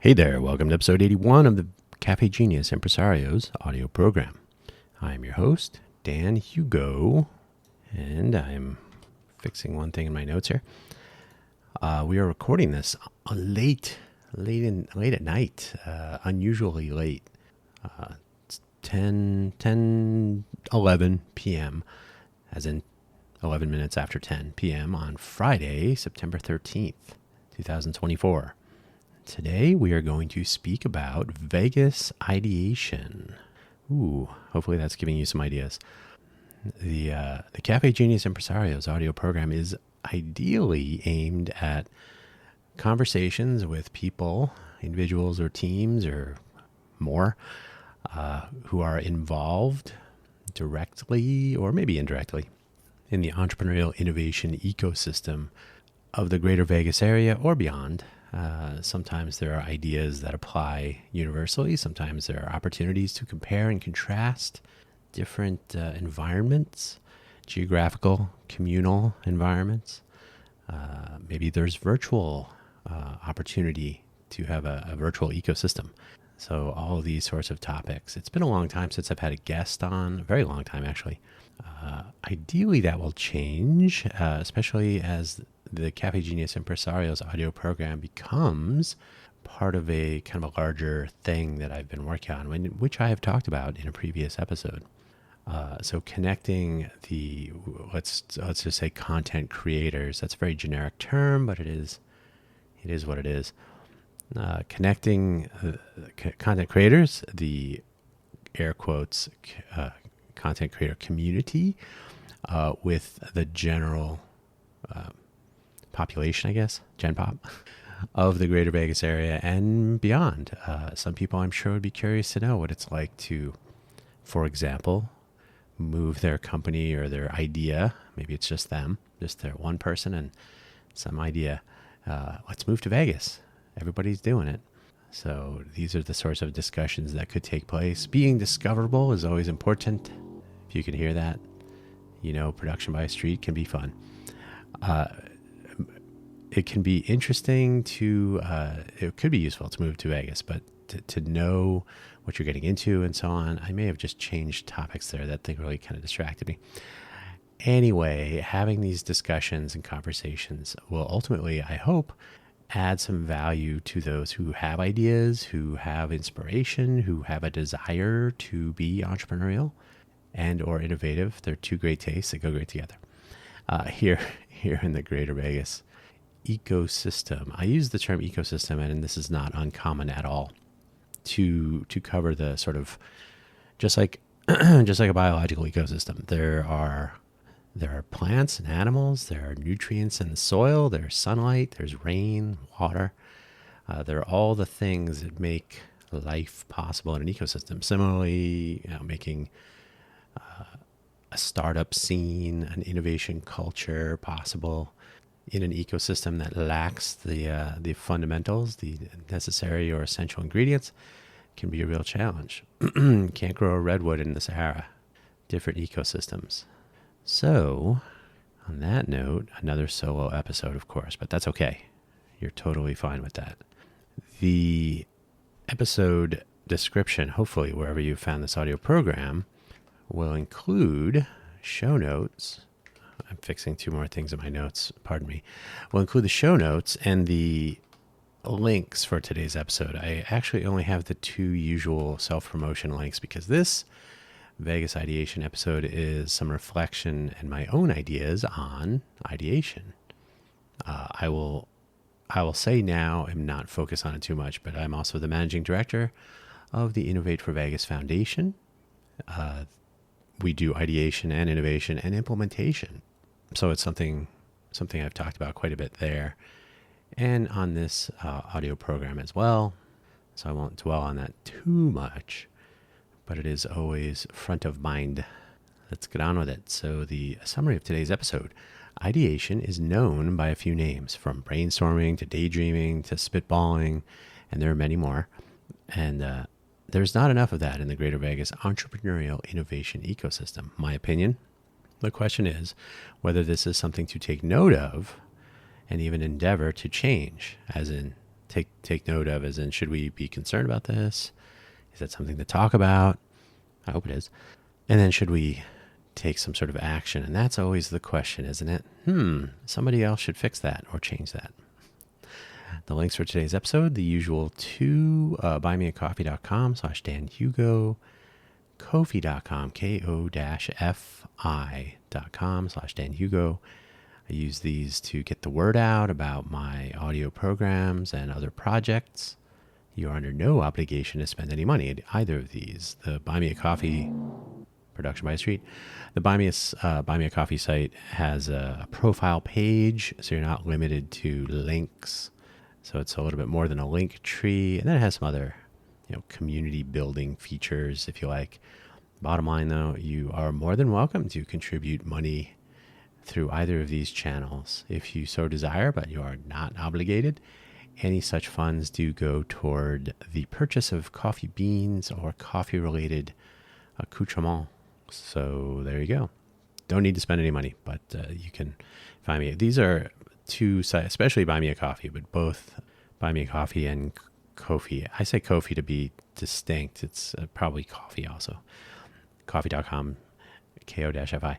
Hey there, welcome to episode 81 of the Cafe Genius Impresarios audio program. I'm your host, Dan Hugo, and I'm fixing one thing in my notes here. We are recording this late at night, unusually late. It's 11 p.m., as in 11 minutes after 10 p.m. on Friday, September 13th, 2024. Today we are going to speak about Vegas ideation. Hopefully that's giving you some ideas. The Cafe Genius Impresarios audio program is ideally aimed at conversations with people, individuals or teams or more, who are involved directly or maybe indirectly in the entrepreneurial innovation ecosystem of the greater Vegas area or beyond. Sometimes there are ideas that apply universally. Sometimes there are opportunities to compare and contrast different environments, geographical, communal environments. Maybe there's virtual opportunity to have a virtual ecosystem. So all of these sorts of topics. It's been a long time since I've had a guest on, a very long time actually. Ideally that will change, especially as the Cafe Genius Impresarios audio program becomes part of a kind of a larger thing that I've been working on, which I have talked about in a previous episode. So connecting the, let's just say content creators, that's a very generic term, but it is what it is. Connecting content creators, the air quotes, content creator community, with the general population, I guess, Gen Pop, of the greater Vegas area and beyond. Some people I'm sure would be curious to know what it's like to, for example, move their company or their idea. Maybe it's just them, just their one person and some idea. Let's move to Vegas. Everybody's doing it. So these are the sorts of discussions that could take place. Being discoverable is always important. If you can hear that, production by street can be fun. It can be interesting it could be useful to move to Vegas, but to know what you're getting into and so on. I may have just changed topics there. That thing really kind of distracted me. Anyway, having these discussions and conversations will ultimately, I hope, add some value to those who have ideas, who have inspiration, who have a desire to be entrepreneurial and or innovative. They're two great tastes that go great together. Here in the greater Vegas ecosystem. I use the term ecosystem, and this is not uncommon at all, to cover the sort of just like a biological ecosystem. There are plants and animals, there are nutrients in the soil, there's sunlight, there's rain, water. There are all the things that make life possible in an ecosystem. Similarly, making a startup scene, an innovation culture possible in an ecosystem that lacks the fundamentals, the necessary or essential ingredients, can be a real challenge. Can't grow a redwood in the Sahara. Different ecosystems. So, on that note, another solo episode, of course, but that's okay. You're totally fine with that. The episode description, hopefully wherever you found this audio program, will include show notes. I'm fixing two more things in my notes, pardon me. We'll include the show notes and the links for today's episode. I actually only have the two usual self-promotion links because this Vegas Ideation episode is some reflection and my own ideas on ideation. I will say now, I'm not focused on it too much, but I'm also the managing director of the Innovate for Vegas Foundation. We do ideation and innovation and implementation. So it's something I've talked about quite a bit there and on this audio program as well. So I won't dwell on that too much, but it is always front of mind. Let's get on with it. So the summary of today's episode: ideation is known by a few names, from brainstorming to daydreaming to spitballing, and there are many more. And there's not enough of that in the greater Vegas entrepreneurial innovation ecosystem, my opinion. The question is whether this is something to take note of and even endeavor to change, as in take note of, as in, should we be concerned about this? Is that something to talk about? I hope it is. And then should we take some sort of action? And that's always the question, isn't it? Somebody else should fix that or change that. The links for today's episode, the usual to buymeacoffee.com/Dan Hugo, Ko-fi.com, ko-fi.com/Dan Hugo. I use these to get the word out about my audio programs and other projects. You are under no obligation to spend any money at either of these. The Buy Me a Coffee, production by Street, the Buy Me a Coffee site has a profile page, so you're not limited to links. So it's a little bit more than a link tree, and then it has some other, community building features, if you like. Bottom line, though, you are more than welcome to contribute money through either of these channels if you so desire, but you are not obligated. Any such funds do go toward the purchase of coffee beans or coffee-related accoutrements. So there you go. Don't need to spend any money, but you can find me. These are two sites, especially Buy Me a Coffee, but both Buy Me a Coffee and Ko-fi. I say Ko-fi to be distinct. It's probably coffee also. Ko-fi.com, Ko-fi.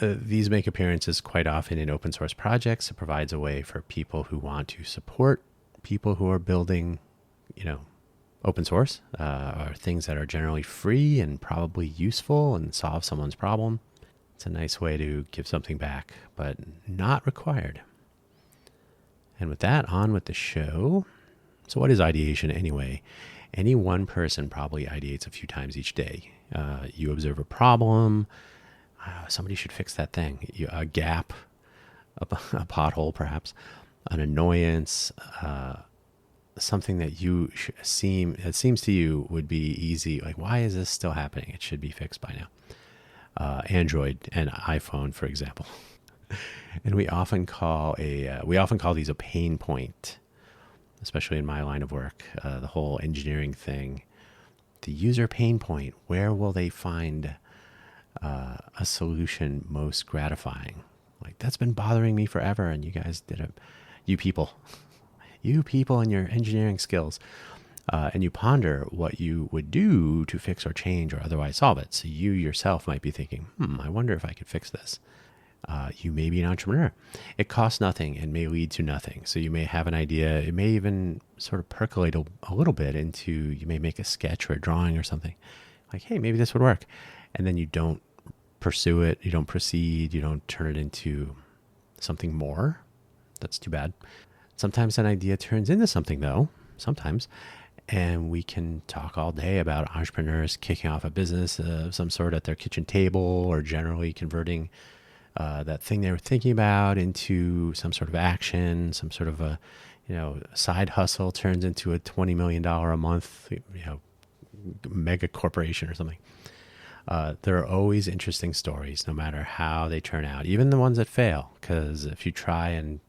These make appearances quite often in open source projects. It provides a way for people who want to support people who are building, open source, or things that are generally free and probably useful and solve someone's problem. It's a nice way to give something back, but not required. And with that, on with the show. So what is ideation anyway? Any one person probably ideates a few times each day. You observe a problem. Somebody should fix that thing. A gap, a pothole perhaps, an annoyance, something that it seems to you would be easy. Like, why is this still happening? It should be fixed by now. Android and iPhone, for example. And we often call these a pain point, especially in my line of work, the whole engineering thing. The user pain point, where will they find a solution most gratifying? Like, that's been bothering me forever, and you guys you people and your engineering skills, and you ponder what you would do to fix or change or otherwise solve it. So you yourself might be thinking, I wonder if I could fix this. You may be an entrepreneur. It costs nothing and may lead to nothing. So you may have an idea. It may even sort of percolate a little bit into, you may make a sketch or a drawing or something. Like, hey, maybe this would work. And then you don't pursue it. You don't proceed. You don't turn it into something more. That's too bad. Sometimes an idea turns into something, though. Sometimes. And we can talk all day about entrepreneurs kicking off a business of some sort at their kitchen table, or generally converting that thing they were thinking about into some sort of action, some sort of a, side hustle turns into a $20 million a month, mega corporation or something. There are always interesting stories, no matter how they turn out, even the ones that fail, because if you try and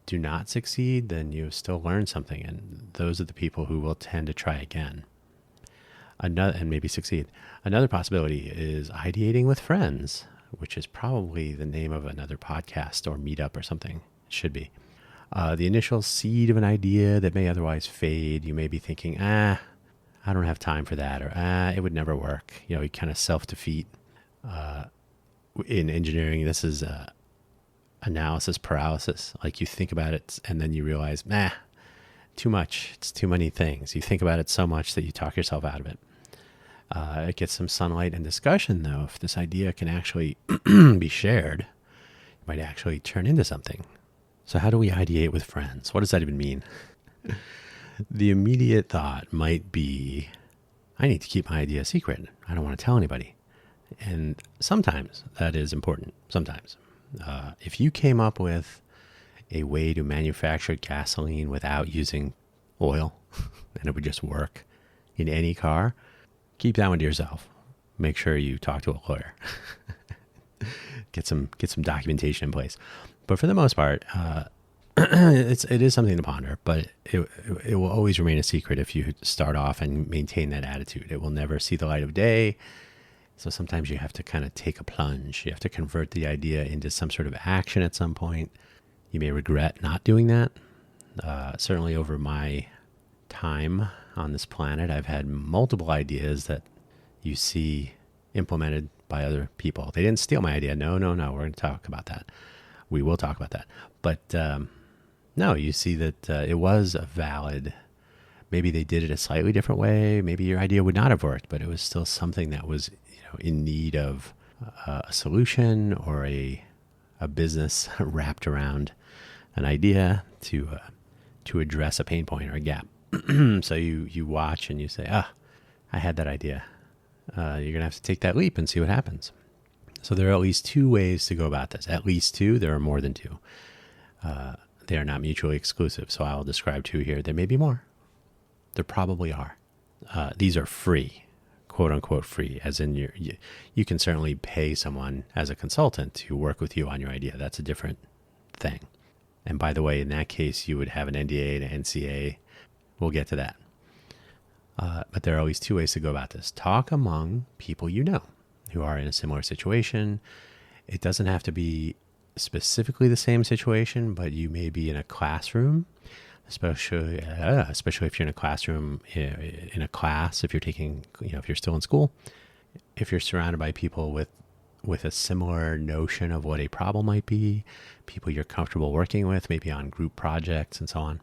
do not succeed, then you still learn something. And those are the people who will tend to try again and maybe succeed. Another possibility is ideating with friends, which is probably the name of another podcast or meetup or something. It should be. The initial seed of an idea that may otherwise fade. You may be thinking, I don't have time for that, or it would never work. You kind of self-defeat. In engineering, this is analysis paralysis. Like, you think about it and then you realize, too much. It's too many things. You think about it so much that you talk yourself out of it. It gets some sunlight and discussion, though. If this idea can actually be shared, it might actually turn into something. So how do we ideate with friends? What does that even mean? The immediate thought might be, I need to keep my idea secret. I don't want to tell anybody. And sometimes that is important. Sometimes. If you came up with a way to manufacture gasoline without using oil, and it would just work in any car, keep that one to yourself. Make sure you talk to a lawyer. Get some documentation in place. But for the most part, it is something to ponder, but it will always remain a secret if you start off and maintain that attitude. It will never see the light of day. So sometimes you have to kind of take a plunge. You have to convert the idea into some sort of action at some point. You may regret not doing that. Certainly over my time on this planet, I've had multiple ideas that you see implemented by other people. They didn't steal my idea. No. We're going to talk about that. We will talk about that. But no, you see that it was a valid. Maybe they did it a slightly different way. Maybe your idea would not have worked, but it was still something that was, in need of a solution or a business wrapped around an idea to address a pain point or a gap. So you watch and you say, I had that idea. You're going to have to take that leap and see what happens. So there are at least two ways to go about this. At least two. There are more than two. They are not mutually exclusive. So I'll describe two here. There may be more. There probably are. These are free, quote unquote free, as in you can certainly pay someone as a consultant to work with you on your idea. That's a different thing. And by the way, in that case, you would have an NDA and an NCA. We'll get to that. But there are always two ways to go about this. Talk among people you know who are in a similar situation. It doesn't have to be specifically the same situation, but you may be in a classroom, especially if you're in a classroom, in a class, if you're taking, if you're still in school, if you're surrounded by people with a similar notion of what a problem might be, people you're comfortable working with, maybe on group projects and so on,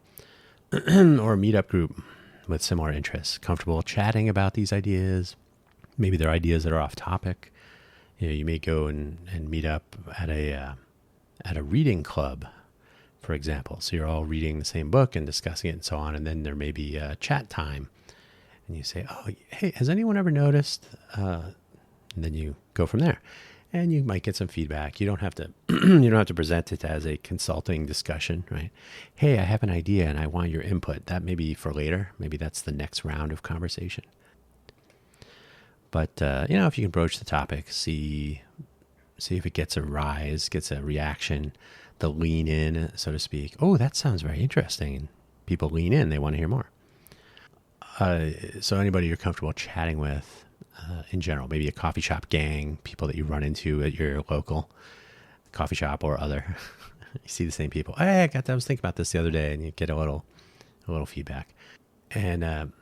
or a meetup group with similar interests, comfortable chatting about these ideas. Maybe they're ideas that are off topic. You may go and meet up at a reading club, for example. So you're all reading the same book and discussing it and so on. And then there may be a chat time. And you say, hey, has anyone ever noticed? And then you go from there. And you might get some feedback. You don't have to you don't have to present it as a consulting discussion, right? Hey, I have an idea and I want your input. That may be for later. Maybe that's the next round of conversation. But if you can broach the topic, see if it gets a rise, gets a reaction, the lean in, so to speak. Oh, that sounds very interesting. And people lean in, they want to hear more. So anybody you're comfortable chatting with, in general, maybe a coffee shop gang, people that you run into at your local coffee shop or other. You see the same people. Hey, I was thinking about this the other day, and you get a little feedback. And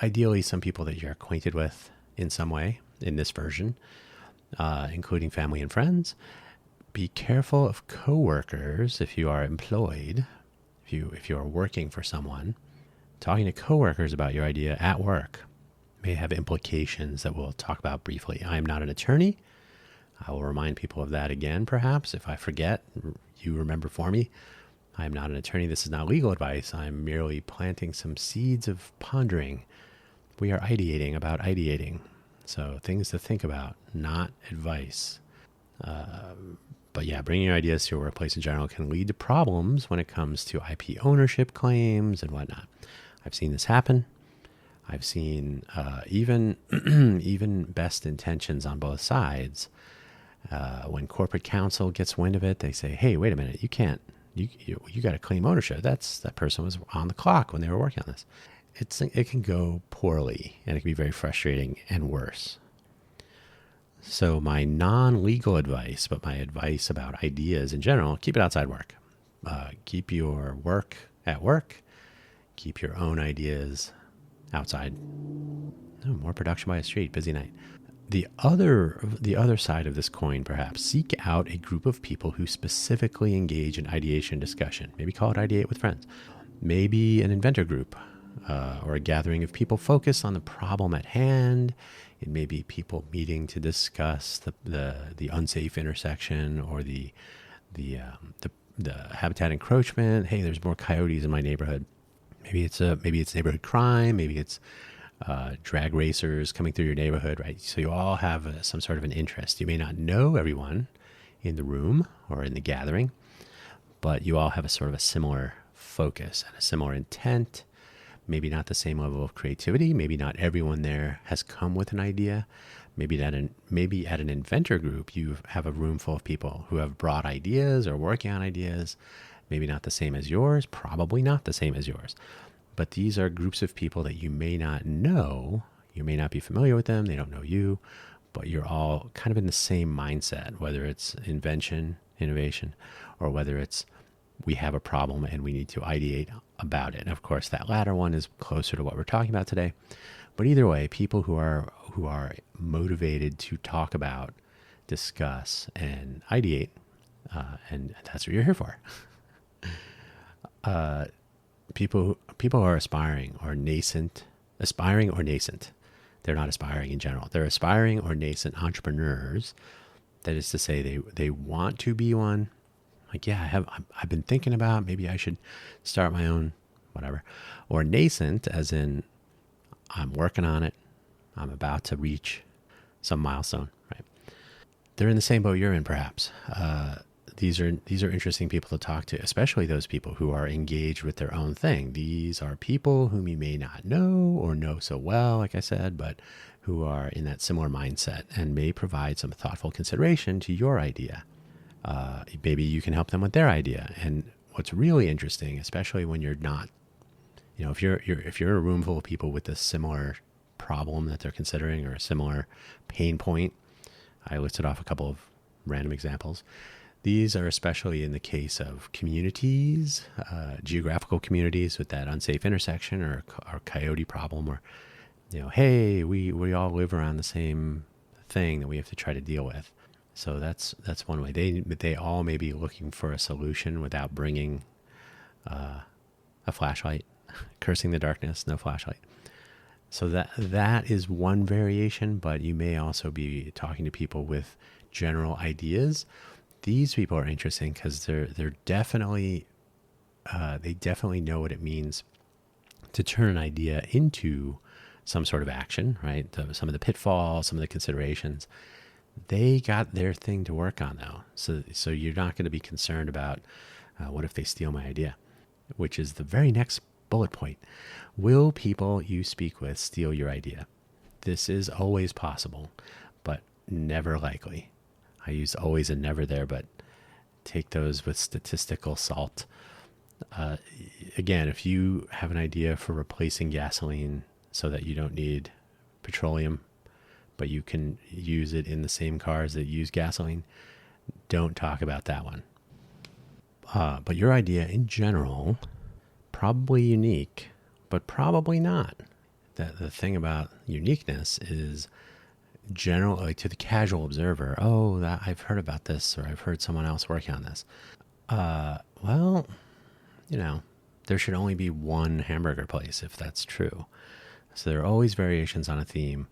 ideally, some people that you're acquainted with in some way in this version, including family and friends. Be careful of coworkers if you are employed, if you are working for someone. Talking to coworkers about your idea at work may have implications that we'll talk about briefly. I am not an attorney. I will remind people of that again, perhaps. If I forget, you remember for me. I am not an attorney. This is not legal advice. I'm merely planting some seeds of pondering. We are ideating about ideating. So things to think about, not advice. But yeah, bringing your ideas to your workplace in general can lead to problems when it comes to IP ownership claims and whatnot. I've seen this happen. I've seen even best intentions on both sides. When corporate counsel gets wind of it, they say, "Hey, wait a minute! You can't. You got to claim ownership. That person was on the clock when they were working on this." It can go poorly, and it can be very frustrating and worse. So my non-legal advice, but my advice about ideas in general: keep it outside work. Keep your work at work. Keep your own ideas outside. Oh, more production by a street. Busy night. The other side of this coin, perhaps, seek out a group of people who specifically engage in ideation discussion. Maybe call it Ideate with Friends. Maybe an inventor group or a gathering of people focused on the problem at hand. It may be people meeting to discuss the unsafe intersection or the habitat encroachment. Hey, there's more coyotes in my neighborhood. Maybe it's neighborhood crime. Maybe it's drag racers coming through your neighborhood, right? So you all have some sort of an interest. You may not know everyone in the room or in the gathering, but you all have a sort of a similar focus and a similar intent. Maybe not the same level of creativity. Maybe not everyone there has come with an idea. Maybe at an inventor group, you have a room full of people who have brought ideas or working on ideas. Maybe not the same as yours, probably not the same as yours. But these are groups of people that you may not know. You may not be familiar with them. They don't know you, but you're all kind of in the same mindset, whether it's invention, innovation, or whether it's we have a problem and we need to ideate about it. And of course, that latter one is closer to what we're talking about today. But either way, people who are motivated to talk about, discuss, and ideate, and that's what you're here for. People who are aspiring or nascent. They're not aspiring in general. They're aspiring or nascent entrepreneurs. That is to say, they want to be one. Like, yeah, I've been thinking about maybe I should start my own whatever. Or nascent, as in I'm working on it. I'm about to reach some milestone, right? They're in the same boat you're in, perhaps. These are interesting people to talk to, especially those people who are engaged with their own thing. These are people whom you may not know or know so well, like I said, but who are in that similar mindset and may provide some thoughtful consideration to your idea. Maybe you can help them with their idea. And what's really interesting, especially when you're not, if you're in a room full of people with a similar problem that they're considering or a similar pain point, I listed off a couple of random examples. These are especially in the case of communities, geographical communities with that unsafe intersection or coyote problem, or, hey, we all live around the same thing that we have to try to deal with. So that's one way. They all may be looking for a solution without bringing a flashlight, cursing the darkness, no flashlight. So that is one variation, but you may also be talking to people with general ideas. These people are interesting because they're definitely they definitely know what it means to turn an idea into some sort of action, right? Some of the pitfalls, some of the considerations. They got their thing to work on though. So you're not going to be concerned about what if they steal my idea, which is the very next bullet point. Will people you speak with steal your idea? This is always possible, but never likely. I use always and never there, but take those with statistical salt. Again, if you have an idea for replacing gasoline so that you don't need petroleum, but you can use it in the same cars that use gasoline, don't talk about that one. But your idea in general, probably unique, but probably not. The thing about uniqueness is general, like to the casual observer, I've heard about this, or I've heard someone else working on this. Well, there should only be one hamburger place if that's true. So there are always variations on a theme.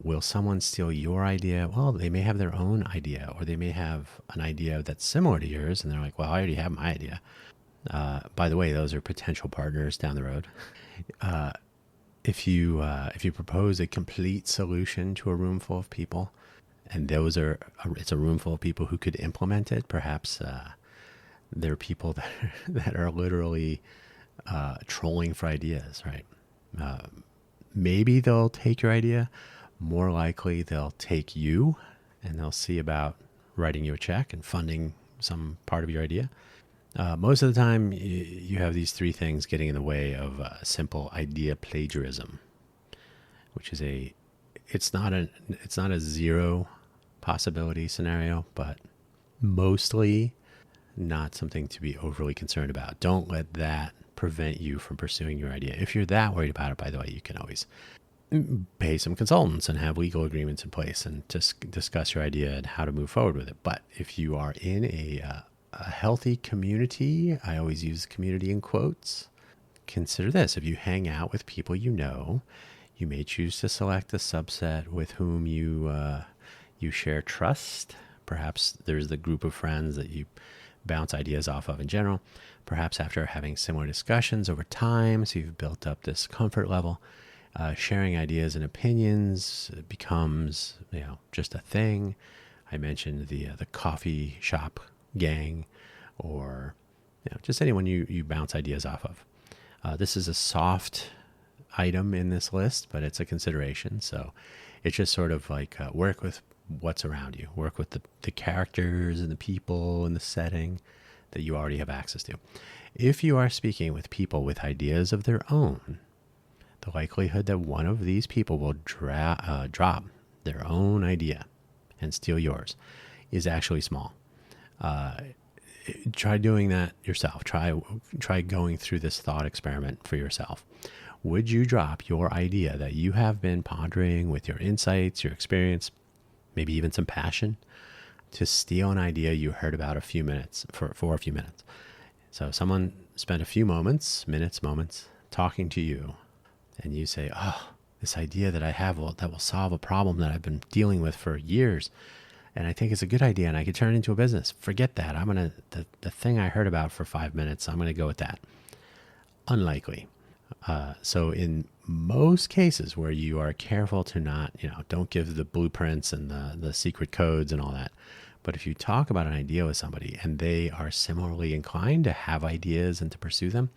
Will someone steal your idea? Well, they may have their own idea, or they may have an idea that's similar to yours, and they're like, well, I already have my idea. By the way, those are potential partners down the road. If you propose a complete solution to a room full of people, and it's a room full of people who could implement it, perhaps there are people that are literally trolling for ideas, right? Maybe they'll take your idea. More likely, they'll take you, and they'll see about writing you a check and funding some part of your idea. Most of the time, you have these three things getting in the way of simple idea plagiarism, which is it's not a zero possibility scenario, but mostly not something to be overly concerned about. Don't let that prevent you from pursuing your idea. If you're that worried about it, by the way, you can always pay some consultants and have legal agreements in place and just discuss your idea and how to move forward with it. But if you are in a healthy community, I always use community in quotes, consider this. If you hang out with people you may choose to select a subset with whom you share trust. Perhaps there's the group of friends that you bounce ideas off of in general. Perhaps after having similar discussions over time, so you've built up this comfort level, sharing ideas and opinions becomes just a thing. I mentioned the coffee shop gang, or just anyone you bounce ideas off of. This is a soft item in this list, but it's a consideration. So it's just sort of like work with what's around you, work with the characters and the people and the setting that you already have access to. If you are speaking with people with ideas of their own, the likelihood that one of these people will drop their own idea and steal yours is actually small. try doing that yourself. Try going through this thought experiment for yourself. Would you drop your idea that you have been pondering with your insights, your experience, maybe even some passion, to steal an idea you heard about a few minutes for a few minutes? So someone spent a few moments talking to you, and you say, "Oh, this idea that I have that will solve a problem that I've been dealing with for years, and I think it's a good idea, and I could turn it into a business. Forget that. The thing I heard about for 5 minutes, I'm gonna go with that." Unlikely. So in most cases where you are careful to not, don't give the blueprints and the secret codes and all that. But if you talk about an idea with somebody and they are similarly inclined to have ideas and to pursue them,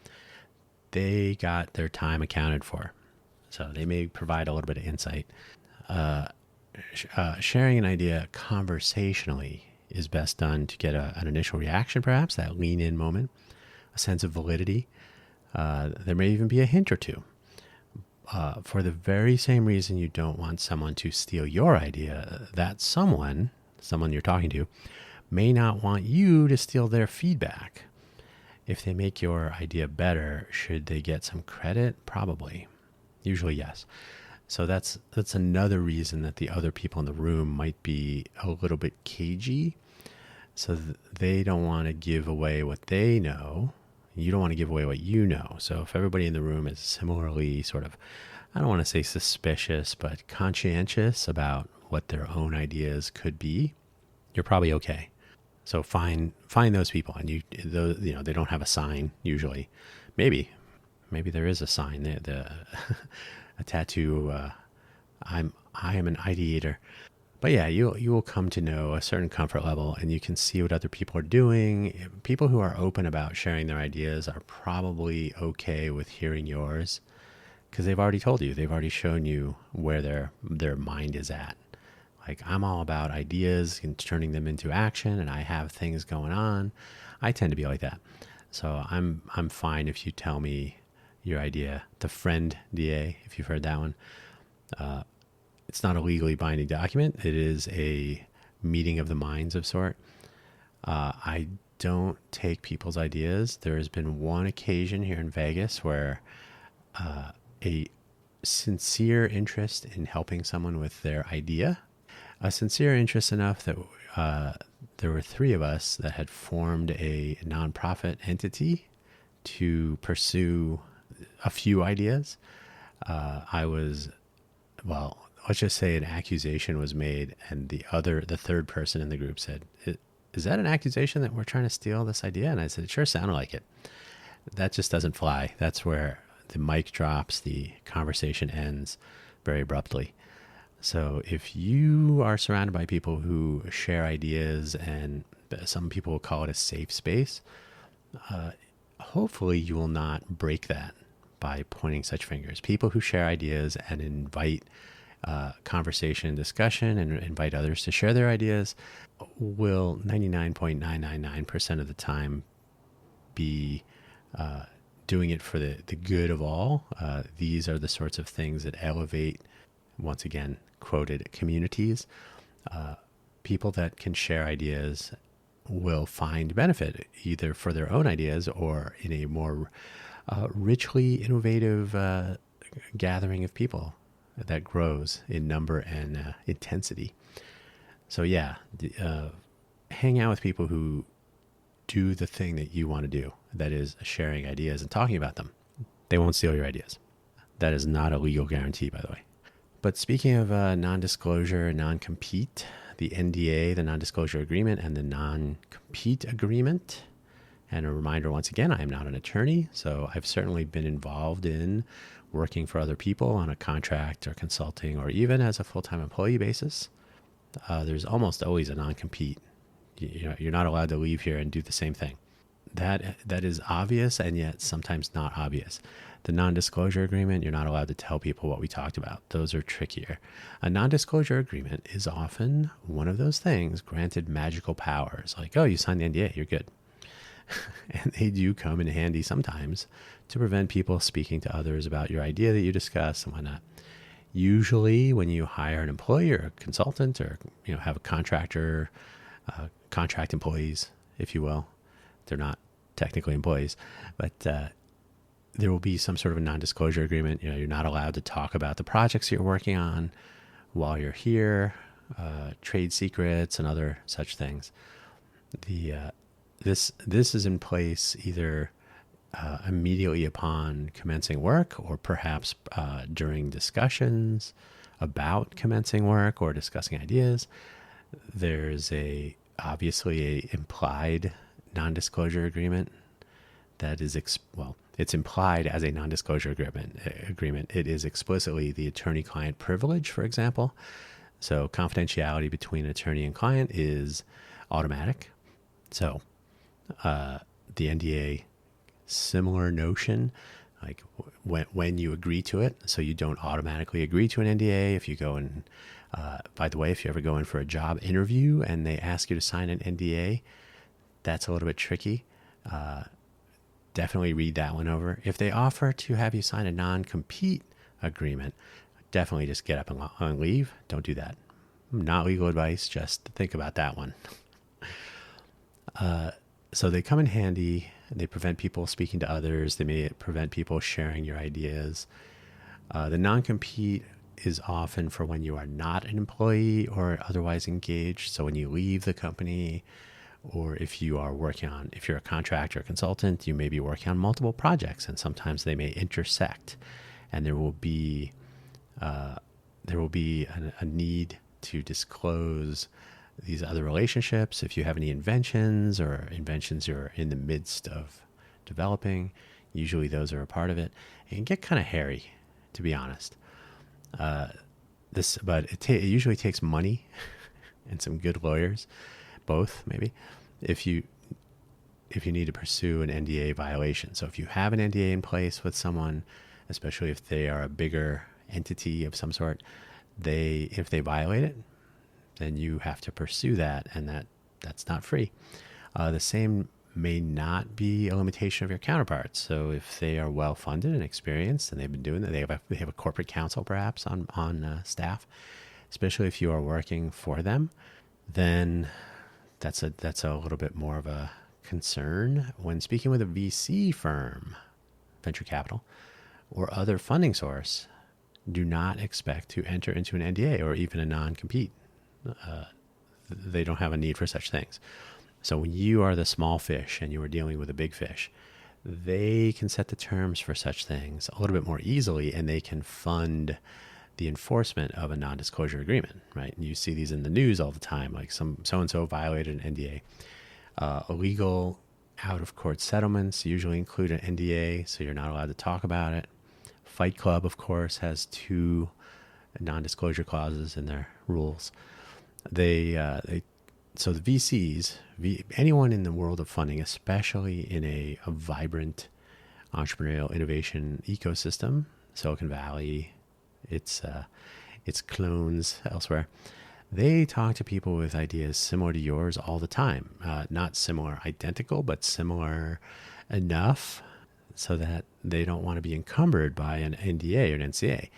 they got their time accounted for. So they may provide a little bit of insight. Sharing an idea conversationally is best done to get an initial reaction, perhaps, that lean in moment, a sense of validity. There may even be a hint or two. For the very same reason you don't want someone to steal your idea, that someone you're talking to, may not want you to steal their feedback. If they make your idea better, should they get some credit? Probably. Usually, yes. So that's another reason that the other people in the room might be a little bit cagey. So they don't want to give away what they know. You don't want to give away what you know. So if everybody in the room is similarly sort of, I don't want to say suspicious, but conscientious about what their own ideas could be, you're probably okay. So find those people, and they don't have a sign usually. Maybe there is a sign. A tattoo. I am an ideator. But yeah, you will come to know a certain comfort level, and you can see what other people are doing. People who are open about sharing their ideas are probably okay with hearing yours, because they've already told you, they've already shown you where their mind is at. Like, I'm all about ideas and turning them into action, and I have things going on. I tend to be like that. So I'm fine if you tell me your idea. The friend DA, if you've heard that one. It's not a legally binding document. It is a meeting of the minds of sort. I don't take people's ideas. There has been one occasion here in Vegas where a sincere interest in helping someone with their idea, a sincere interest enough that there were three of us that had formed a nonprofit entity to pursue a few ideas. Let's just say an accusation was made, and the third person in the group said, "Is that an accusation that we're trying to steal this idea?" And I said, "It sure sounded like it." That just doesn't fly. That's where the mic drops, the conversation ends very abruptly. So if you are surrounded by people who share ideas, and some people will call it a safe space, hopefully you will not break that by pointing such fingers. People who share ideas and invite conversation and discussion and invite others to share their ideas will 99.999% of the time be doing it for the good of all. These are the sorts of things that elevate, once again, quoted, communities. People that can share ideas will find benefit either for their own ideas or in a more richly innovative gathering of people that grows in number and intensity. So yeah, hang out with people who do the thing that you want to do, that is sharing ideas and talking about them. They won't steal your ideas. That is not a legal guarantee, by the way. But speaking of non-disclosure and non-compete, the NDA, the non-disclosure agreement, and the non-compete agreement. And a reminder, once again, I am not an attorney, so I've certainly been involved in working for other people on a contract or consulting or even as a full-time employee basis. There's almost always a non-compete. You're not allowed to leave here and do the same thing. That is obvious, and yet sometimes not obvious. The non-disclosure agreement, you're not allowed to tell people what we talked about. Those are trickier. A non-disclosure agreement is often one of those things granted magical powers, like, oh, you signed the NDA, you're good. And they do come in handy sometimes to prevent people speaking to others about your idea that you discuss and whatnot. Usually when you hire an employee or a consultant, or have a contractor, contract employees, if you will, they're not technically employees, but there will be some sort of a non-disclosure agreement. You're not allowed to talk about the projects you're working on while you're here, trade secrets and other such things. This is in place either immediately upon commencing work, or perhaps during discussions about commencing work or discussing ideas. There's obviously a implied non-disclosure agreement that is it's implied as a non-disclosure agreement. It is explicitly the attorney-client privilege, for example. So confidentiality between attorney and client is automatic. So the NDA, similar notion, like when you agree to it. So you don't automatically agree to an NDA if you go and, by the way, if you ever go in for a job interview and they ask you to sign an NDA, that's a little bit tricky. Definitely read that one over. If they offer to have you sign a non-compete agreement, definitely just get up and leave. Don't do that. Not legal advice. Just think about that one. So they come in handy. They prevent people speaking to others. They may prevent people sharing your ideas. The non-compete is often for when you are not an employee or otherwise engaged. So when you leave the company, or if you're a contractor or consultant, you may be working on multiple projects, and sometimes they may intersect, and there will be a need to disclose these other relationships. If you have any inventions or inventions you're in the midst of developing, usually those are a part of it. It can get kind of hairy, to be honest. But it usually takes money and some good lawyers, both maybe, if you need to pursue an NDA violation. So if you have an NDA in place with someone, especially if they are a bigger entity of some sort, if they violate it, then you have to pursue that, and that's not free. The same may not be a limitation of your counterparts. So if they are well funded and experienced and they've been doing that, they have a corporate counsel perhaps on staff, especially if you are working for them, then that's a little bit more of a concern. When speaking with a VC firm, venture capital, or other funding source, do not expect to enter into an NDA or even a non-compete. They don't have a need for such things. So when you are the small fish and you are dealing with a big fish, they can set the terms for such things a little bit more easily, and they can fund the enforcement of a non-disclosure agreement, right? And you see these in the news all the time, like so-and-so violated an NDA. Illegal out-of-court settlements usually include an NDA, so you're not allowed to talk about it. Fight Club, of course, has 2 non-disclosure clauses in their rules. So the VCs, anyone in the world of funding, especially in a vibrant entrepreneurial innovation ecosystem, Silicon Valley, its clones elsewhere, they talk to people with ideas similar to yours all the time. Not similar, identical, but similar enough so that they don't want to be encumbered by an NDA or an NCA.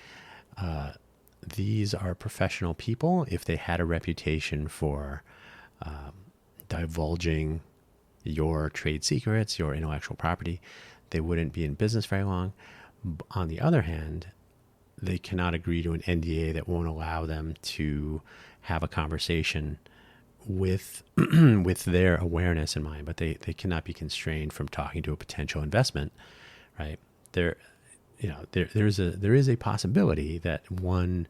These are professional people. If they had a reputation for divulging your trade secrets, your intellectual property, they wouldn't be in business very long. On the other hand, they cannot agree to an NDA that won't allow them to have a conversation with with their awareness in mind, but they cannot be constrained from talking to a potential investment, right? There is a possibility that one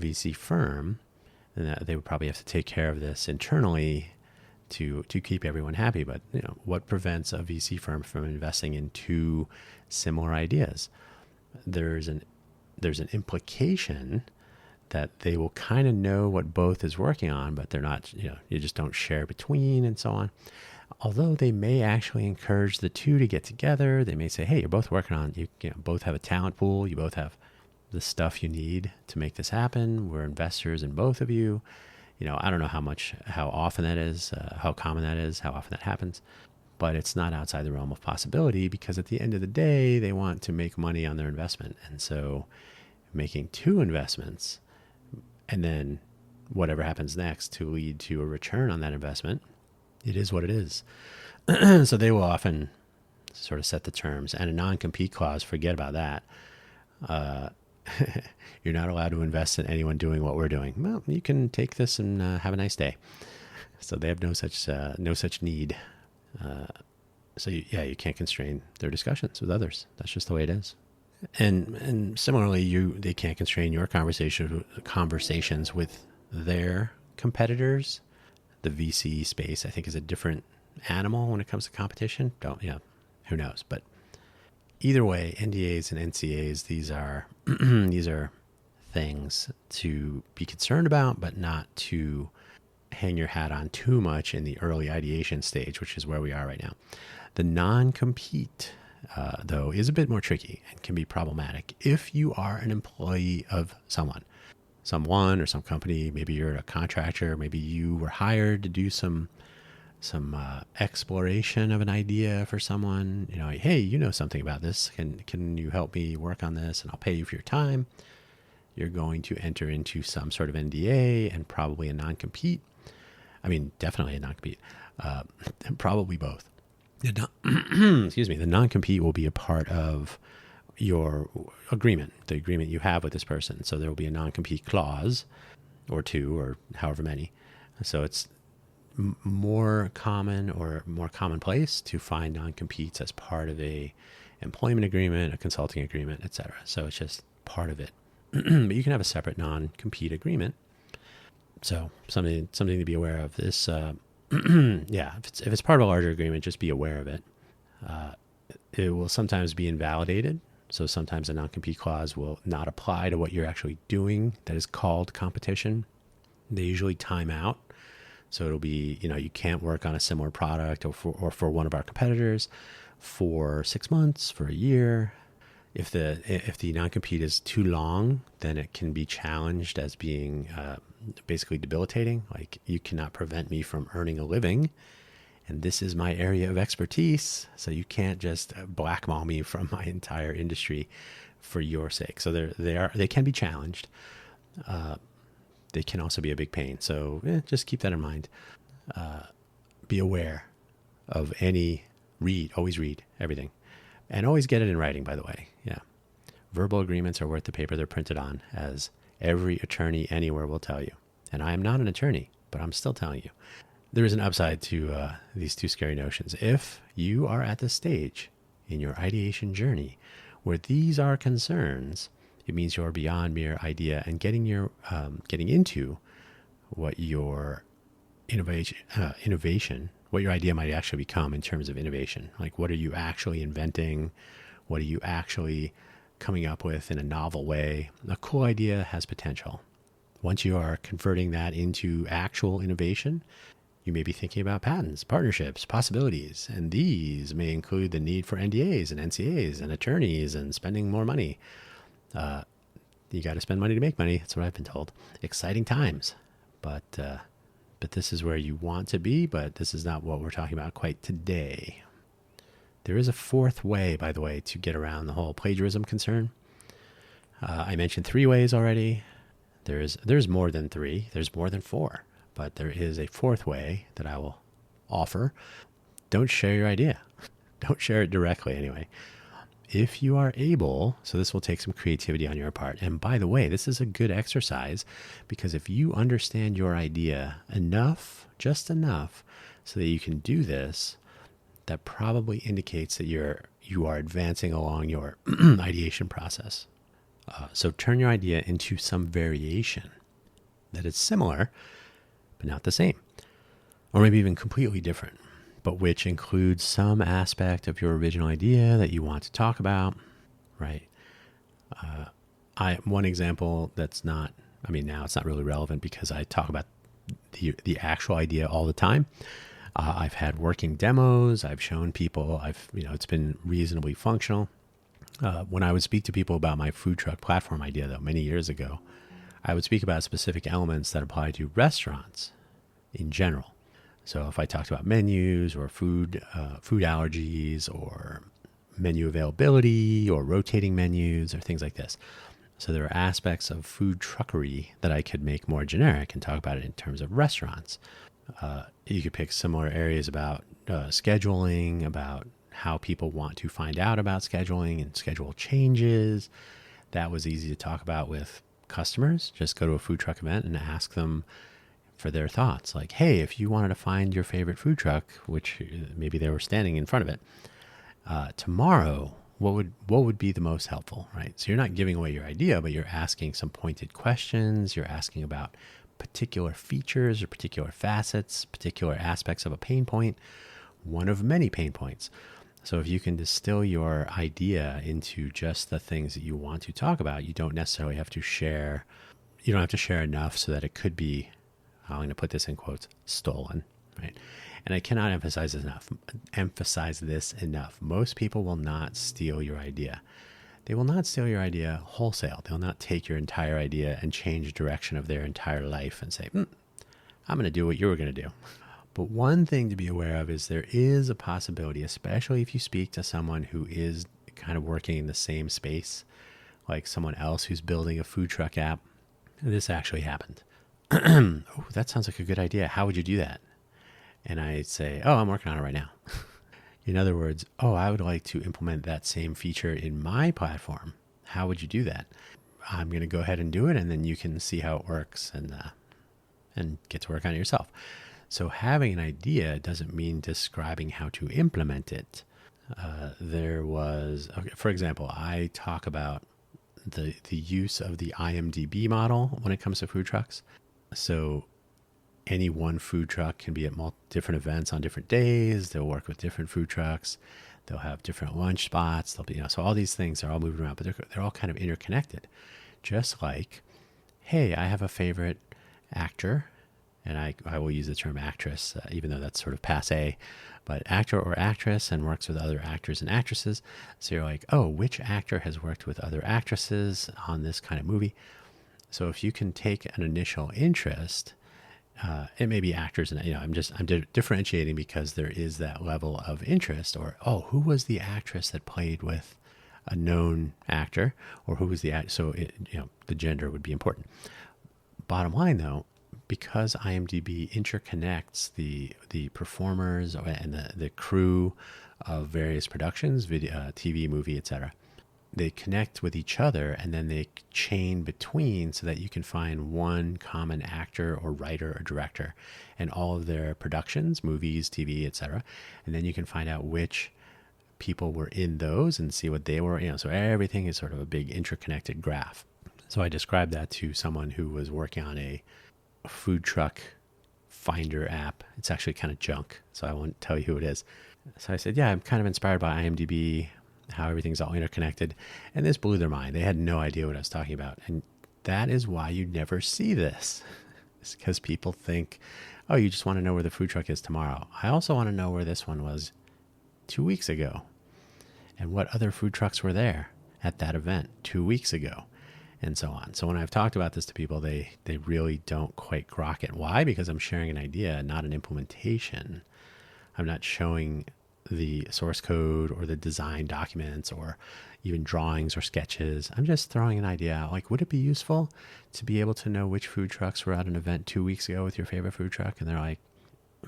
VC firm, and that they would probably have to take care of this internally to keep everyone happy. But what prevents a VC firm from investing in 2 similar ideas? There's an implication that they will kind of know what both is working on, but they're not, you just don't share between and so on. Although they may actually encourage the 2 to get together. They may say, hey, you're both working on, you both have a talent pool. You both have the stuff you need to make this happen. We're investors in both of you. I don't know how often that is, how common that is, how often that happens, but it's not outside the realm of possibility, because at the end of the day, they want to make money on their investment. And so making 2 investments and then whatever happens next to lead to a return on that investment, it is what it is. So they will often sort of set the terms, and a non-compete clause, forget about that. Uh, you're not allowed to invest in anyone doing what we're doing. Well, you can take this and have a nice day. So they have no such need. You can't constrain their discussions with others. That's just the way it is. And similarly, they can't constrain your conversations with their competitors. The VC space, I think, is a different animal when it comes to competition. Who knows? But either way, NDAs and NCAs, these are these are things to be concerned about, but not to hang your hat on too much in the early ideation stage, which is where we are right now. The non-compete, though, is a bit more tricky and can be problematic if you are an employee of someone or some company. Maybe you're a contractor. Maybe you were hired to do some exploration of an idea for someone. Hey, you know something about this. Can you help me work on this? And I'll pay you for your time. You're going to enter into some sort of NDA and probably a non-compete. I mean, definitely a non-compete. Probably both. The non-compete will be a part of your agreement, the agreement you have with this person. So there will be a non-compete clause or two or however many. So it's more common or more commonplace to find non-competes as part of a employment agreement, a consulting agreement, etc. So it's just part of it. But you can have a separate non-compete agreement. So something to be aware of. This, if it's part of a larger agreement, just be aware of it. It will sometimes be invalidated. So sometimes a non-compete clause will not apply to what you're actually doing. That is called competition. They usually time out. So it'll be, you can't work on a similar product or for one of our competitors for 6 months, for a year. If the non-compete is too long, then it can be challenged as being basically debilitating. Like, you cannot prevent me from earning a living, and this is my area of expertise. So you can't just blackball me from my entire industry for your sake. So they can be challenged. They can also be a big pain. So just keep that in mind. Be aware of always read everything. And always get it in writing, by the way. Yeah. Verbal agreements are worth the paper they're printed on, as every attorney anywhere will tell you. And I am not an attorney, but I'm still telling you. There is an upside to these two scary notions. If you are at the stage in your ideation journey where these are concerns, it means you're beyond mere idea and getting into what your innovation, what your idea might actually become in terms of innovation. Like, what are you actually inventing? What are you actually coming up with in a novel way? A cool idea has potential. Once you are converting that into actual innovation, you may be thinking about patents, partnerships, possibilities, and these may include the need for NDAs and NCAs and attorneys and spending more money. You got to spend money to make money. That's what I've been told. Exciting times, but this is where you want to be, but this is not what we're talking about quite today. There is a fourth way, by the way, to get around the whole plagiarism concern. I mentioned 3 ways already. There's more than 3. There's more than 4, but there is a fourth way that I will offer. Don't share your idea. Don't share it directly anyway. If you are able, so this will take some creativity on your part. And by the way, this is a good exercise, because if you understand your idea enough, just enough, so that you can do this, that probably indicates that you are advancing along your ideation process. So turn your idea into some variation that is similar, but not the same, or maybe even completely different, but which includes some aspect of your original idea that you want to talk about, right? One example that's now it's not really relevant because I talk about the actual idea all the time. I've had working demos. I've shown people. It's been reasonably functional. When I would speak to people about my food truck platform idea, though, many years ago, I would speak about specific elements that apply to restaurants in general. So if I talked about menus or food allergies or menu availability or rotating menus or things like this. So there are aspects of food truckery that I could make more generic and talk about it in terms of restaurants. You could pick similar areas about scheduling, about how people want to find out about scheduling and schedule changes. That was easy to talk about with customers. Just go to a food truck event and ask them for their thoughts. Like, hey, if you wanted to find your favorite food truck, which maybe they were standing in front of it, tomorrow, what would be the most helpful, right? So you're not giving away your idea, but you're asking some pointed questions. You're asking about particular features or particular facets, particular aspects of a pain point, one of many pain points. So if you can distill your idea into just the things that you want to talk about, you don't necessarily have to share. You don't have to share enough so that it could be, I'm going to put this in quotes, stolen, right? And I cannot emphasize this enough. Most people will not steal your idea. They will not steal your idea wholesale. They'll not take your entire idea and change the direction of their entire life and say, I'm going to do what you were going to do. But one thing to be aware of is there is a possibility, especially if you speak to someone who is kind of working in the same space, like someone else who's building a food truck app. This actually happened. Oh, that sounds like a good idea. How would you do that? And I'd say, I'm working on it right now. In other words, I would like to implement that same feature in my platform. How would you do that? I'm going to go ahead and do it, and then you can see how it works and get to work on it yourself. So having an idea doesn't mean describing how to implement it. For example, I talk about the use of the IMDb model when it comes to food trucks. So any one food truck can be at different events on different days. They'll work with different food trucks. They'll have different lunch spots. They'll be, so all these things are all moving around, but they're all kind of interconnected. Just like, hey, I have a favorite actor, and I will use the term actress, even though that's sort of passé, but actor or actress and works with other actors and actresses. So you're like, which actor has worked with other actresses on this kind of movie? So if you can take an initial interest, it may be actors, and I'm differentiating because there is that level of interest, or who was the actress that played with a known actor, or who was the actor? So the gender would be important. Bottom line, though, because IMDb interconnects the performers and the crew of various productions, video, TV, movie, etc. They connect with each other, and then they chain between so that you can find one common actor or writer or director and all of their productions, movies, TV, etc. And then you can find out which people were in those and see what they were, so everything is sort of a big interconnected graph. So I described that to someone who was working on a food truck finder app. It's actually kind of junk, so I won't tell you who it is. So I said, I'm kind of inspired by IMDb, how everything's all interconnected. And this blew their mind. They had no idea what I was talking about. And that is why you never see this. It's because people think, you just want to know where the food truck is tomorrow. I also want to know where this one was 2 weeks ago and what other food trucks were there at that event 2 weeks ago, and so on. So when I've talked about this to people, they really don't quite grok it. Why? Because I'm sharing an idea, not an implementation. I'm not showing the source code or the design documents or even drawings or sketches. I'm just throwing an idea out. Like, would it be useful to be able to know which food trucks were at an event 2 weeks ago with your favorite food truck? And they're like,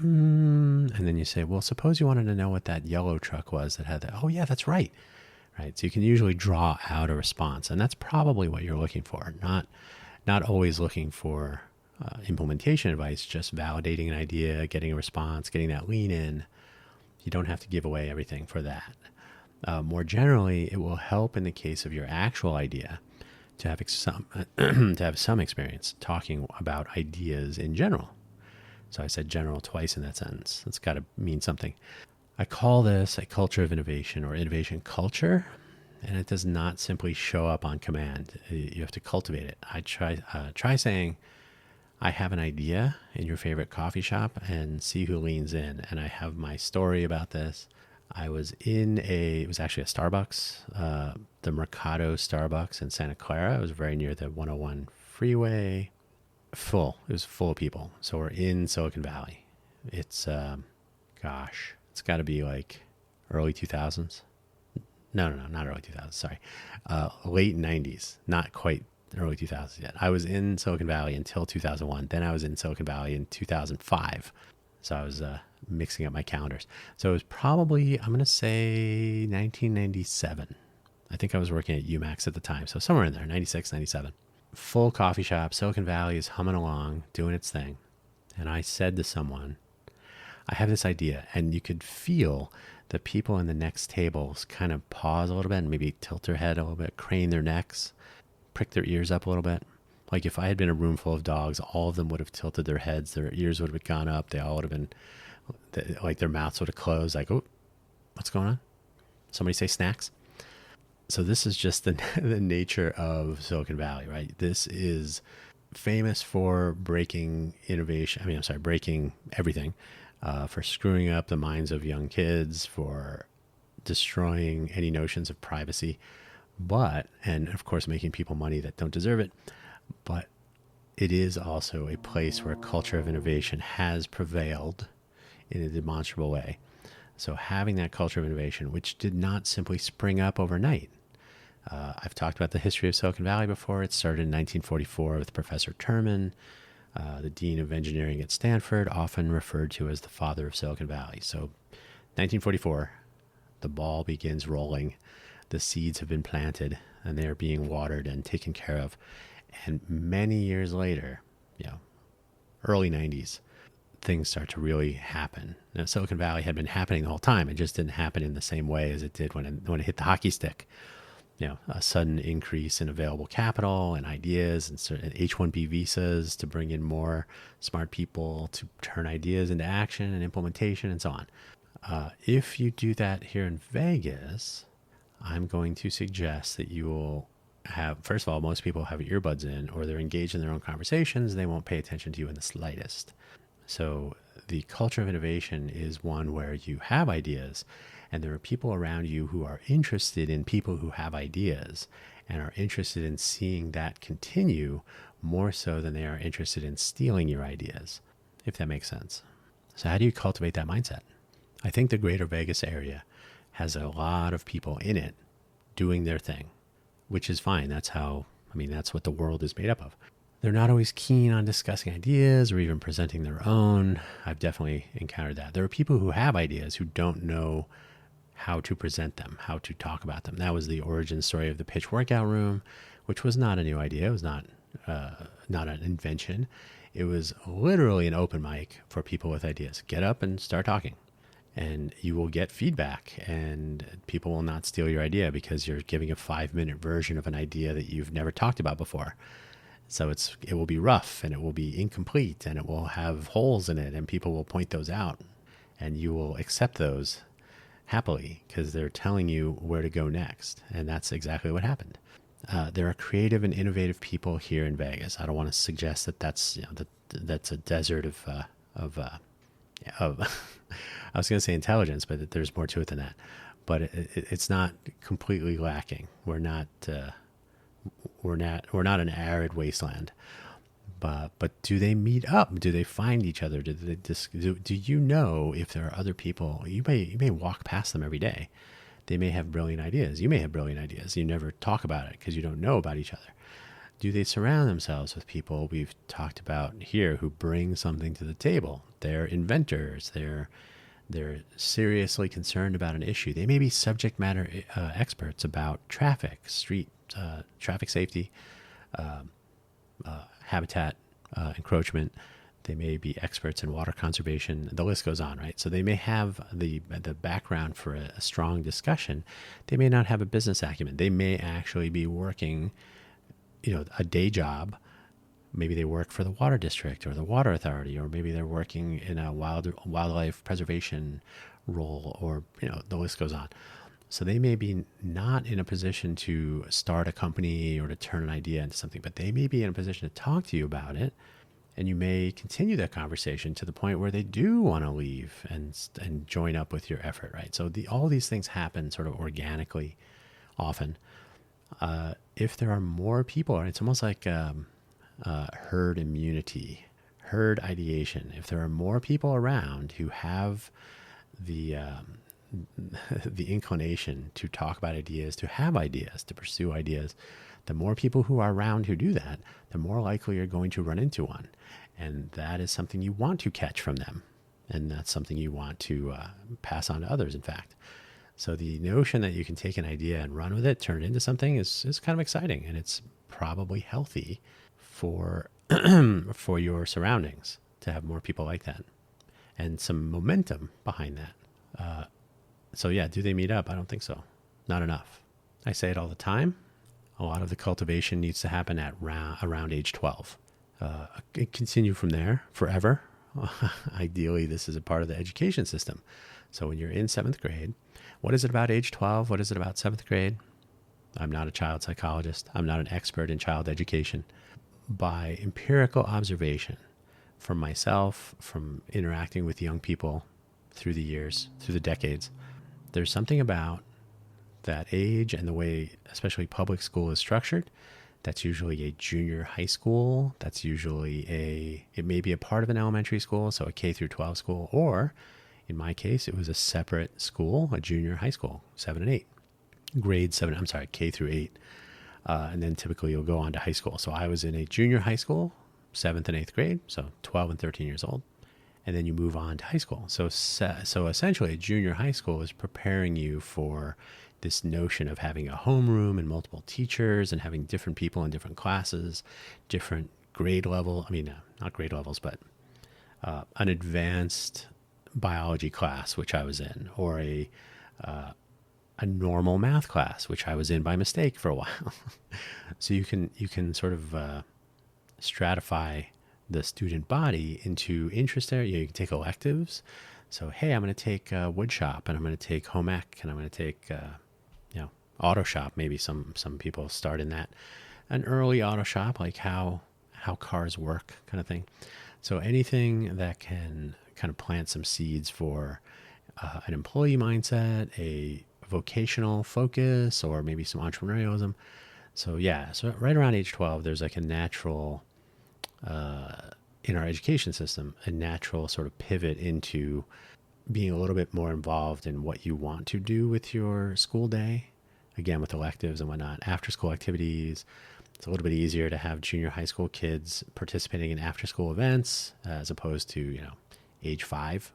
and then you say, well, suppose you wanted to know what that yellow truck was that had that. Oh yeah, that's right. Right. So you can usually draw out a response, and that's probably what you're looking for. Not always looking for implementation advice, just validating an idea, getting a response, getting that lean in. You don't have to give away everything for that. More generally, it will help in the case of your actual idea to have some experience talking about ideas in general. So I said general twice in that sentence. It's got to mean something. I call this a culture of innovation or innovation culture, and it does not simply show up on command. You have to cultivate it. I try saying, I have an idea in your favorite coffee shop, and see who leans in. And I have my story about this. I was it was actually a Starbucks, the Mercado Starbucks in Santa Clara. It was very near the 101 freeway. It was full of people. So we're in Silicon Valley. It's, it's got to be like early 2000s. No, not early 2000s. Sorry. Late 90s. Not quite the early 2000s yet. I was in Silicon Valley until 2001. Then I was in Silicon Valley in 2005. So I was mixing up my calendars. So it was probably, I'm going to say 1997. I think I was working at UMax at the time. So somewhere in there, 96, 97. Full coffee shop. Silicon Valley is humming along, doing its thing. And I said to someone, I have this idea. And you could feel the people in the next tables kind of pause a little bit and maybe tilt their head a little bit, crane their necks, prick their ears up a little bit. Like if I had been a room full of dogs, all of them would have tilted their heads, their ears would have gone up. They all would have been, like their mouths would have closed, like, oh, what's going on? Somebody say snacks. So this is just the nature of Silicon Valley, right? This is famous for breaking innovation. Breaking everything, for screwing up the minds of young kids, for destroying any notions of privacy, and of course making people money that don't deserve it. But it is also a place where a culture of innovation has prevailed in a demonstrable way. So having that culture of innovation, which did not simply spring up overnight. I've talked about the history of Silicon Valley before. It started in 1944 with Professor Terman, the dean of engineering at Stanford, often referred to as the father of Silicon Valley. So 1944, the ball begins rolling. The seeds have been planted and they are being watered and taken care of. And many years later, early 90s, things start to really happen. Now, Silicon Valley had been happening the whole time. It just didn't happen in the same way as it did when it hit the hockey stick. A sudden increase in available capital and ideas and certain H-1B visas to bring in more smart people to turn ideas into action and implementation and so on. If you do that here in Vegas, I'm going to suggest that you will have, first of all, most people have earbuds in or they're engaged in their own conversations. They won't pay attention to you in the slightest. So the culture of innovation is one where you have ideas and there are people around you who are interested in people who have ideas and are interested in seeing that continue more so than they are interested in stealing your ideas, if that makes sense. So how do you cultivate that mindset? I think the greater Vegas area has a lot of people in it doing their thing, which is fine. That's what the world is made up of. They're not always keen on discussing ideas or even presenting their own. I've definitely encountered that. There are people who have ideas who don't know how to present them, how to talk about them. That was the origin story of the pitch workout room, which was not a new idea. It was not an invention. It was literally an open mic for people with ideas. Get up and start talking. And you will get feedback and people will not steal your idea because you're giving a 5-minute version of an idea that you've never talked about before. So it will be rough and it will be incomplete and it will have holes in it and people will point those out and you will accept those happily because they're telling you where to go next. And that's exactly what happened. There are creative and innovative people here in Vegas. I don't want to suggest that that's a desert of I was going to say intelligence, but there's more to it than that. But it's not completely lacking. We're not an arid wasteland. But do they meet up? Do they find each other? Do you know if there are other people? You may walk past them every day. They may have brilliant ideas. You may have brilliant ideas. You never talk about it because you don't know about each other. Do they surround themselves with people we've talked about here who bring something to the table? They're inventors. They're seriously concerned about an issue. They may be subject matter experts about traffic, traffic safety, habitat encroachment. They may be experts in water conservation. The list goes on, right? So they may have the background for a strong discussion. They may not have a business acumen. They may actually be working, a day job. Maybe they work for the water district or the water authority, or maybe they're working in a wildlife preservation role, or the list goes on. So they may be not in a position to start a company or to turn an idea into something, but they may be in a position to talk to you about it. And you may continue that conversation to the point where they do want to leave and join up with your effort, right? So all these things happen sort of organically often. If there are more people, it's almost like herd immunity, herd ideation. If there are more people around who have the the inclination to talk about ideas, to have ideas, to pursue ideas, the more people who are around who do that, the more likely you're going to run into one. And that is something you want to catch from them. And that's something you want to pass on to others, in fact. So the notion that you can take an idea and run with it, turn it into something is kind of exciting. And it's probably healthy for, for your surroundings to have more people like that and some momentum behind that. So yeah, do they meet up? I don't think so. Not enough. I say it all the time. A lot of the cultivation needs to happen at around age 12. Continue from there forever. Ideally, this is a part of the education system. So when you're in 7th grade, what is it about age 12? What is it about 7th grade? I'm not a child psychologist. I'm not an expert in child education. By empirical observation from myself, from interacting with young people through the years, through the decades, there's something about that age and the way especially public school is structured. That's usually a junior high school. That's usually it may be a part of an elementary school, so a K through 12 school, or in my case, it was a separate school, a junior high school, 7 and 8, K through 8. And then typically you'll go on to high school. So I was in a junior high school, 7th and 8th grade, so 12 and 13 years old. And then you move on to high school. So essentially a junior high school is preparing you for this notion of having a homeroom and multiple teachers and having different people in different classes, different grade level. I mean, not grade levels, but an advanced biology class, which I was in, or a normal math class, which I was in by mistake for a while. So you can sort of stratify the student body into interest area. You can take electives. So, hey, I'm going to take wood shop, and I'm going to take home ec, and I'm going to take auto shop. Maybe some people start in that, an early auto shop, like how cars work, kind of thing. So anything that can kind of plant some seeds for an employee mindset, a vocational focus, or maybe some entrepreneurialism. So yeah, so right around age 12, there's like a natural, in our education system, a natural sort of pivot into being a little bit more involved in what you want to do with your school day. Again, with electives and whatnot, after school activities. It's a little bit easier to have junior high school kids participating in after school events as opposed to, age 5,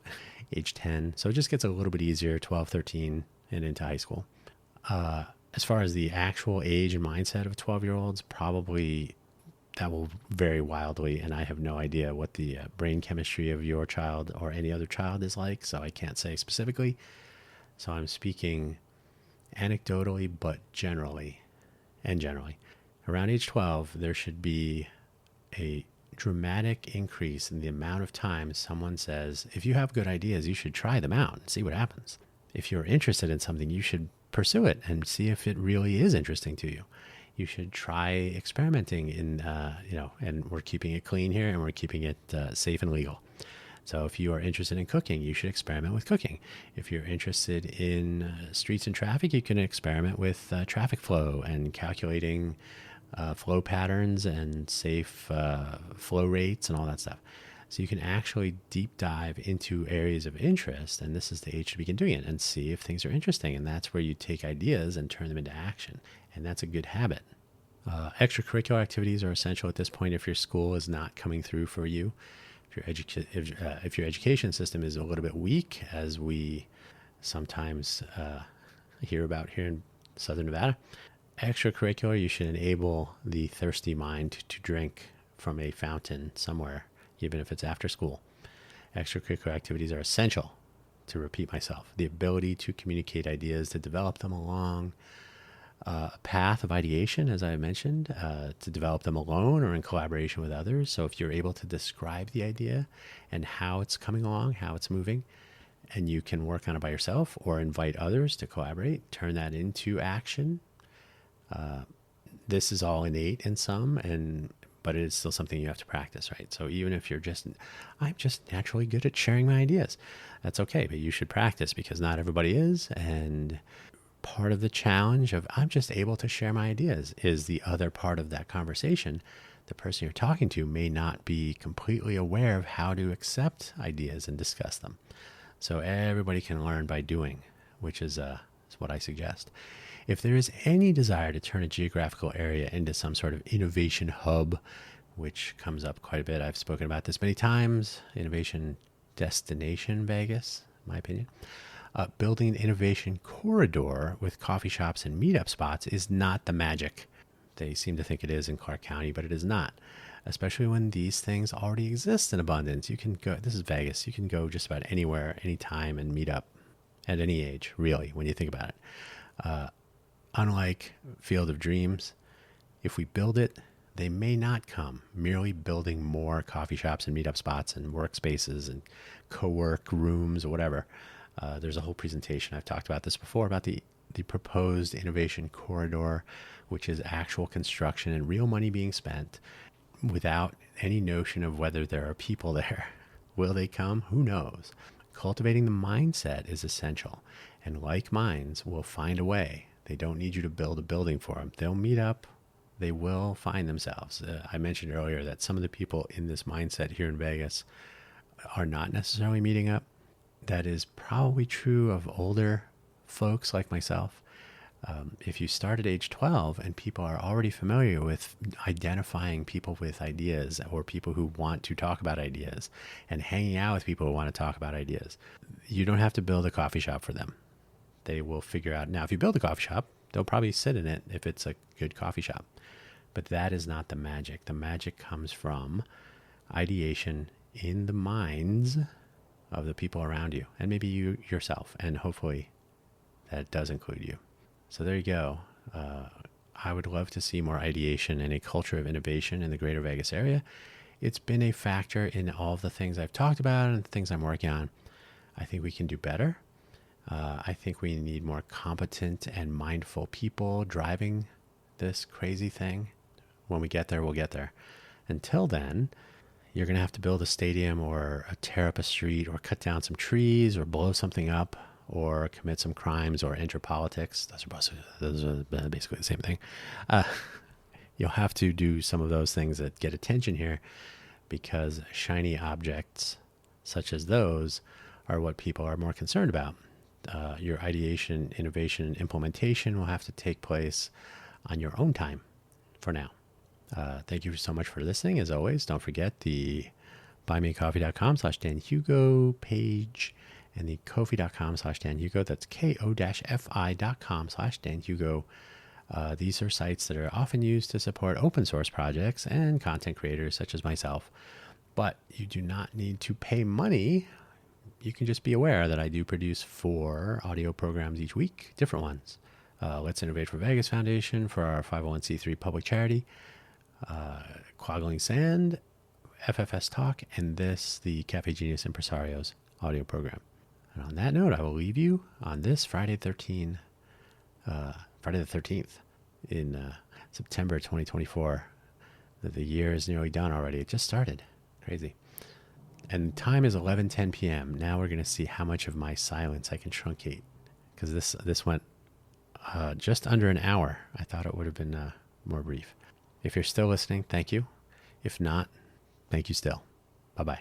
age 10. So it just gets a little bit easier, 12, 13, and into high school. As far as the actual age and mindset of 12-year-olds, probably that will vary wildly, and I have no idea what the brain chemistry of your child or any other child is like, so I can't say specifically. So I'm speaking anecdotally, but generally. Around age 12, there should be a dramatic increase in the amount of time someone says, if you have good ideas, you should try them out and see what happens. If you're interested in something, you should pursue it and see if it really is interesting to you. You should try experimenting in, and we're keeping it clean here and we're keeping it safe and legal. So if you are interested in cooking, you should experiment with cooking. If you're interested in streets and traffic, you can experiment with traffic flow and calculating flow patterns and safe flow rates and all that stuff. So you can actually deep dive into areas of interest, and this is the age to begin doing it, and see if things are interesting. And that's where you take ideas and turn them into action. And that's a good habit. Extracurricular activities are essential at this point if your school is not coming through for you. If your education system is a little bit weak, as we sometimes hear about here in Southern Nevada, extracurricular, you should enable the thirsty mind to drink from a fountain somewhere, even if it's after school. Extracurricular activities are essential, to repeat myself. The ability to communicate ideas, to develop them along a path of ideation, as I mentioned, to develop them alone or in collaboration with others. So if you're able to describe the idea and how it's coming along, how it's moving, and you can work on it by yourself or invite others to collaborate, turn that into action. This is all innate in some, but it is still something you have to practice, right? So even if I'm just naturally good at sharing my ideas, that's okay, but you should practice because not everybody is. And part of the challenge of I'm just able to share my ideas is the other part of that conversation. The person you're talking to may not be completely aware of how to accept ideas and discuss them. So everybody can learn by doing. which is what I suggest. If there is any desire to turn a geographical area into some sort of innovation hub, which comes up quite a bit, I've spoken about this many times, innovation destination Vegas, in my opinion. Building an innovation corridor with coffee shops and meetup spots is not the magic. They seem to think it is in Clark County, but it is not, especially when these things already exist in abundance. You can go, this is Vegas, you can go just about anywhere, anytime, and meet up at any age, really, when you think about it. Unlike Field of Dreams, if we build it, they may not come. Merely building more coffee shops and meetup spots and workspaces and co-work rooms or whatever. There's a whole presentation. I've talked about this before, about the proposed innovation corridor, which is actual construction and real money being spent without any notion of whether there are people there. Will they come? Who knows? Cultivating the mindset is essential, and like minds will find a way. They don't need you to build a building for them. They'll meet up. They will find themselves. I mentioned earlier that some of the people in this mindset here in Vegas are not necessarily meeting up. That is probably true of older folks like myself. If you start at age 12 and people are already familiar with identifying people with ideas or people who want to talk about ideas and hanging out with people who want to talk about ideas, you don't have to build a coffee shop for them. They will figure out. Now, if you build a coffee shop, they'll probably sit in it if it's a good coffee shop. But that is not the magic. The magic comes from ideation in the minds of the people around you, and maybe you yourself, and hopefully that does include you. So there you go. I would love to see more ideation and a culture of innovation in the greater Vegas area. It's been a factor in all of the things I've talked about and the things I'm working on. I think we can do better. I think we need more competent and mindful people driving this crazy thing. When we get there, we'll get there. Until then, you're going to have to build a stadium or tear up a street or cut down some trees or blow something up or commit some crimes or enter politics. Those are basically the same thing. You'll have to do some of those things that get attention here, because shiny objects such as those are what people are more concerned about. Your ideation, innovation, and implementation will have to take place on your own time for now. Thank you so much for listening. As always, don't forget the buymeacoffee.com/DanHugo page and the ko-fi.com/DanHugo. That's ko-fi.com/DanHugo. These are sites that are often used to support open source projects and content creators such as myself. But you do not need to pay money. You can just be aware that I do produce 4 audio programs each week, different ones. Let's Innovate for Vegas Foundation for our 501c3 public charity, Quaggling Sand, FFS Talk, and this, the Cafe Genius Impresarios audio program. And on that note, I will leave you on this Friday the 13th in September 2024. The year is nearly done already. It just started. Crazy. And time is 11:10 p.m. Now we're going to see how much of my silence I can truncate, because this went just under an hour. I thought it would have been more brief. If you're still listening, thank you. If not, thank you still. Bye-bye.